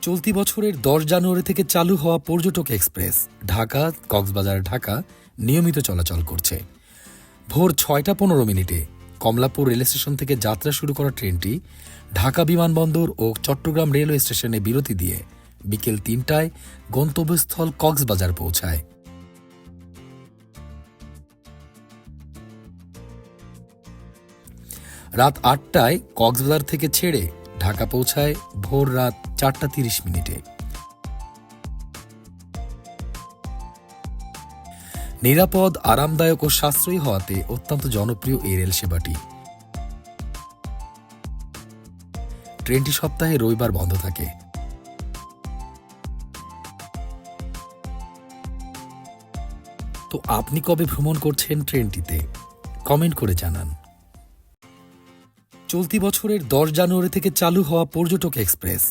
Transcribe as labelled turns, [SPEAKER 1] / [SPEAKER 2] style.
[SPEAKER 1] চলতি বছরের ১০ জানুয়ারি থেকে চালু হওয়া পর্যটক এক্সপ্রেস ঢাকা কক্সবাজার ঢাকা নিয়মিত চলাচল করছে। ভোর ৬টা ১৫ মিনিটে কমলাপুর রেল স্টেশন থেকে যাত্রা শুরু করা ট্রেনটি ঢাকা বিমানবন্দর ও চট্টগ্রাম রেলওয়ে স্টেশনে বিরতি দিয়ে বিকেল ৩টায় গন্তব্যস্থল কক্সবাজার পৌঁছায়। রাত ৮টায় কক্সবাজার থেকে ছেড়ে ঢাকা পৌঁছায় ভোর রাত ৪টা ৩০ মিনিটে। নিরাপদ, আরামদায়ক ও সাশ্রয়ী হওয়াতে অত্যন্ত জনপ্রিয় এই রেল সেবাটি। ট্রেনটি সপ্তাহে রবিবার বন্ধ থাকে। তো আপনি কবে ভ্রমণ করছেন ট্রেনটিতে? কমেন্ট করে জানান। চলতি বছরের ১০ জানুয়ারি থেকে চালু হওয়া পর্যটক এক্সপ্রেস